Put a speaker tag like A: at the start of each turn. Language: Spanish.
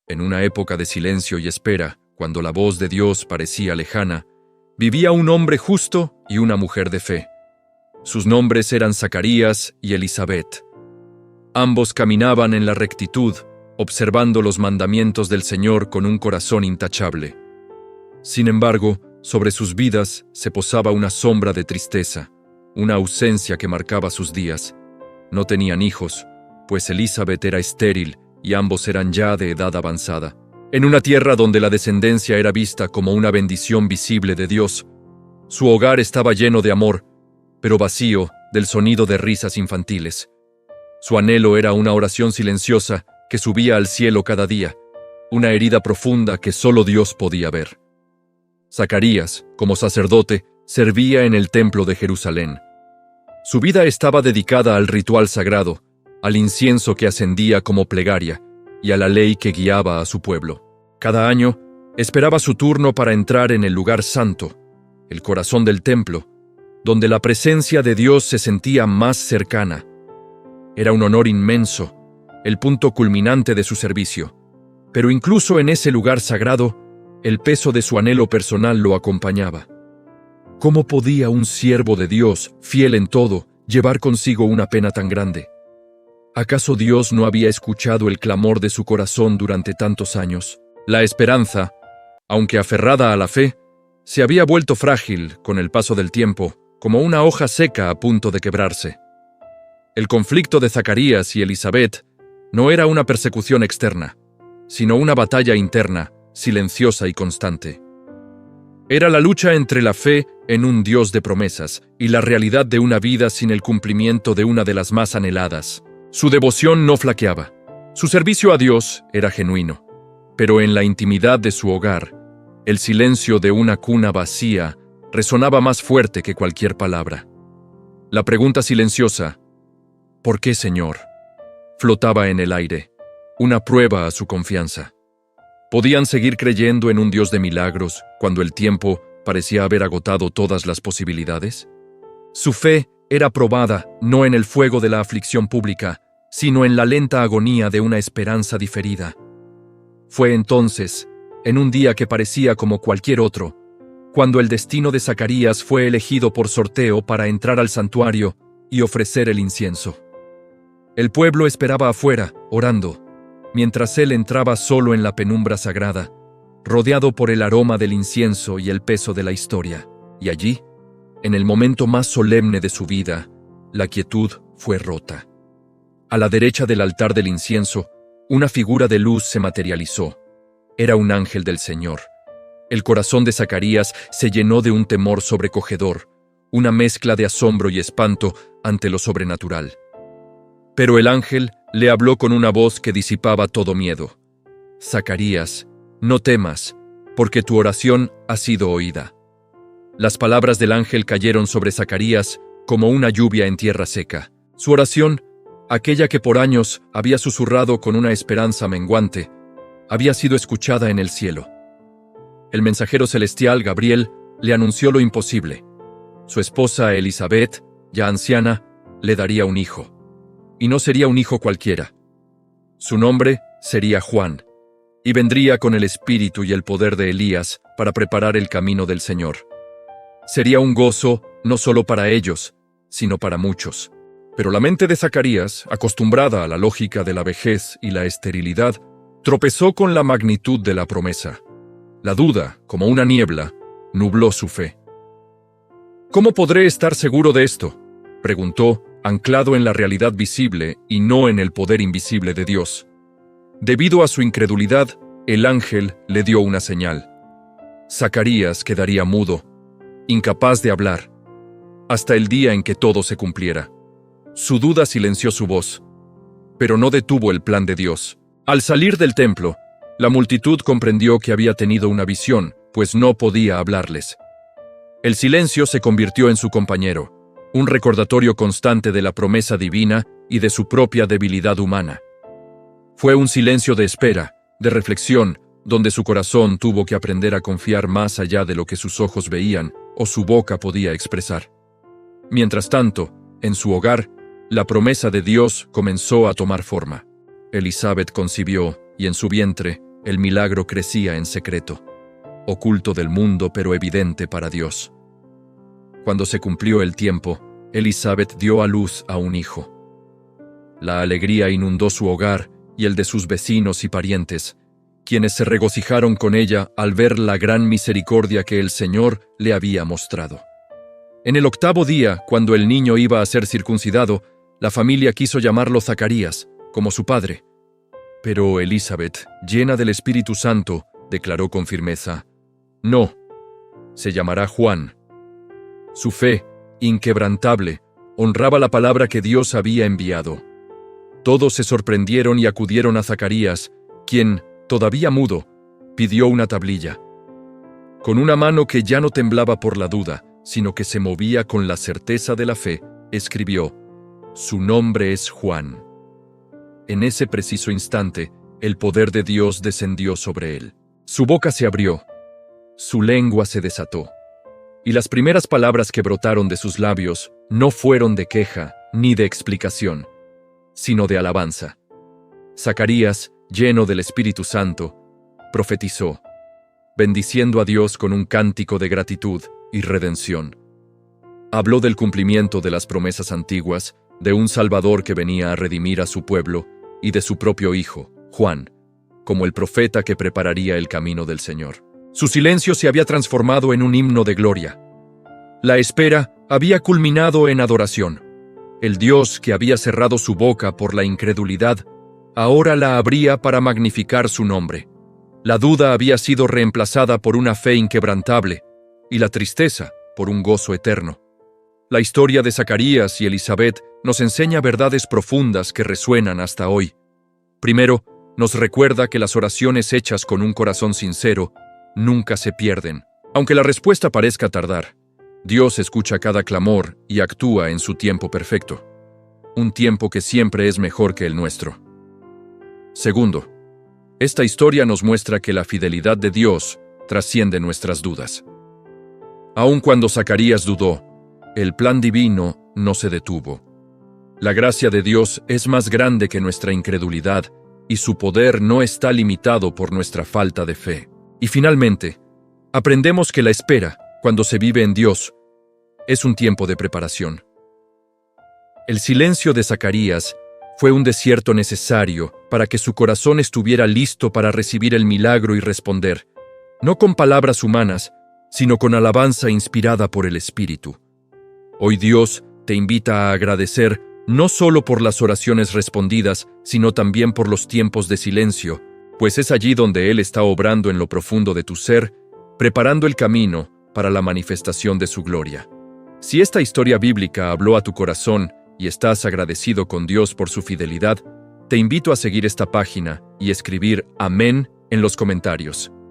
A: En una época de silencio y espera, cuando la voz de Dios parecía lejana, vivía un hombre justo y una mujer de fe. Sus nombres eran Zacarías y Elisabet. Ambos caminaban en la rectitud, observando los mandamientos del Señor con un corazón intachable. Sin embargo, sobre sus vidas se posaba una sombra de tristeza, una ausencia que marcaba sus días. No tenían hijos, pues Elisabet era estéril y ambos eran ya de edad avanzada. En una tierra donde la descendencia era vista como una bendición visible de Dios, su hogar estaba lleno de amor, pero vacío del sonido de risas infantiles. Su anhelo era una oración silenciosa que subía al cielo cada día, una herida profunda que solo Dios podía ver. Zacarías, como sacerdote, servía en el templo de Jerusalén. Su vida estaba dedicada al ritual sagrado, al incienso que ascendía como plegaria y a la ley que guiaba a su pueblo. Cada año, esperaba su turno para entrar en el lugar santo, el corazón del templo, donde la presencia de Dios se sentía más cercana. Era un honor inmenso, el punto culminante de su servicio. Pero incluso en ese lugar sagrado, el peso de su anhelo personal lo acompañaba. ¿Cómo podía un siervo de Dios, fiel en todo, llevar consigo una pena tan grande? ¿Acaso Dios no había escuchado el clamor de su corazón durante tantos años? La esperanza, aunque aferrada a la fe, se había vuelto frágil con el paso del tiempo, como una hoja seca a punto de quebrarse. El conflicto de Zacarías y Elisabet no era una persecución externa, sino una batalla interna, silenciosa y constante. Era la lucha entre la fe en un Dios de promesas y la realidad de una vida sin el cumplimiento de una de las más anheladas. Su devoción no flaqueaba. Su servicio a Dios era genuino. Pero en la intimidad de su hogar, el silencio de una cuna vacía resonaba más fuerte que cualquier palabra. La pregunta silenciosa, ¿por qué, Señor?, flotaba en el aire, una prueba a su confianza. ¿Podían seguir creyendo en un Dios de milagros cuando el tiempo parecía haber agotado todas las posibilidades? Su fe era probada no en el fuego de la aflicción pública, sino en la lenta agonía de una esperanza diferida. Fue entonces, en un día que parecía como cualquier otro, cuando el destino de Zacarías fue elegido por sorteo para entrar al santuario y ofrecer el incienso. El pueblo esperaba afuera, orando, mientras él entraba solo en la penumbra sagrada, rodeado por el aroma del incienso y el peso de la historia. Y allí, en el momento más solemne de su vida, la quietud fue rota. A la derecha del altar del incienso, una figura de luz se materializó. Era un ángel del Señor. El corazón de Zacarías se llenó de un temor sobrecogedor, una mezcla de asombro y espanto ante lo sobrenatural. Pero el ángel le habló con una voz que disipaba todo miedo. Zacarías, no temas, porque tu oración ha sido oída. Las palabras del ángel cayeron sobre Zacarías como una lluvia en tierra seca. Su oración, aquella que por años había susurrado con una esperanza menguante, había sido escuchada en el cielo. El mensajero celestial, Gabriel, le anunció lo imposible. Su esposa, Elisabet, ya anciana, le daría un hijo. Y no sería un hijo cualquiera. Su nombre sería Juan, y vendría con el espíritu y el poder de Elías para preparar el camino del Señor. Sería un gozo no solo para ellos, sino para muchos. Pero la mente de Zacarías, acostumbrada a la lógica de la vejez y la esterilidad, tropezó con la magnitud de la promesa. La duda, como una niebla, nubló su fe. ¿Cómo podré estar seguro de esto?, preguntó, anclado en la realidad visible y no en el poder invisible de Dios. Debido a su incredulidad, el ángel le dio una señal. Zacarías quedaría mudo, incapaz de hablar, hasta el día en que todo se cumpliera. Su duda silenció su voz, pero no detuvo el plan de Dios. Al salir del templo, la multitud comprendió que había tenido una visión, pues no podía hablarles. El silencio se convirtió en su compañero, un recordatorio constante de la promesa divina y de su propia debilidad humana. Fue un silencio de espera, de reflexión, donde su corazón tuvo que aprender a confiar más allá de lo que sus ojos veían o su boca podía expresar. Mientras tanto, en su hogar, la promesa de Dios comenzó a tomar forma. Elisabet concibió, y en su vientre, el milagro crecía en secreto, oculto del mundo pero evidente para Dios. Cuando se cumplió el tiempo, Elizabeth dio a luz a un hijo. La alegría inundó su hogar y el de sus vecinos y parientes, quienes se regocijaron con ella al ver la gran misericordia que el Señor le había mostrado. En el 8º día, cuando el niño iba a ser circuncidado, la familia quiso llamarlo Zacarías, como su padre. Pero Elizabeth, llena del Espíritu Santo, declaró con firmeza: «No, se llamará Juan». Su fe, inquebrantable, honraba la palabra que Dios había enviado. Todos se sorprendieron y acudieron a Zacarías, quien, todavía mudo, pidió una tablilla. Con una mano que ya no temblaba por la duda, sino que se movía con la certeza de la fe, escribió: «Su nombre es Juan». En ese preciso instante, el poder de Dios descendió sobre él. Su boca se abrió, su lengua se desató, y las primeras palabras que brotaron de sus labios no fueron de queja ni de explicación, sino de alabanza. Zacarías, lleno del Espíritu Santo, profetizó, bendiciendo a Dios con un cántico de gratitud y redención. Habló del cumplimiento de las promesas antiguas, de un Salvador que venía a redimir a su pueblo y de su propio hijo, Juan, como el profeta que prepararía el camino del Señor. Su silencio se había transformado en un himno de gloria. La espera había culminado en adoración. El Dios que había cerrado su boca por la incredulidad, ahora la abría para magnificar su nombre. La duda había sido reemplazada por una fe inquebrantable, y la tristeza por un gozo eterno. La historia de Zacarías y Elizabeth nos enseña verdades profundas que resuenan hasta hoy. Primero, nos recuerda que las oraciones hechas con un corazón sincero nunca se pierden. Aunque la respuesta parezca tardar, Dios escucha cada clamor y actúa en su tiempo perfecto, un tiempo que siempre es mejor que el nuestro. Segundo, esta historia nos muestra que la fidelidad de Dios trasciende nuestras dudas. Aun cuando Zacarías dudó, el plan divino no se detuvo. La gracia de Dios es más grande que nuestra incredulidad y su poder no está limitado por nuestra falta de fe. Y finalmente, aprendemos que la espera, cuando se vive en Dios, es un tiempo de preparación. El silencio de Zacarías fue un desierto necesario para que su corazón estuviera listo para recibir el milagro y responder, no con palabras humanas, sino con alabanza inspirada por el Espíritu. Hoy Dios te invita a agradecer no solo por las oraciones respondidas, sino también por los tiempos de silencio, pues es allí donde Él está obrando en lo profundo de tu ser, preparando el camino para la manifestación de su gloria. Si esta historia bíblica habló a tu corazón y estás agradecido con Dios por su fidelidad, te invito a seguir esta página y escribir Amén en los comentarios.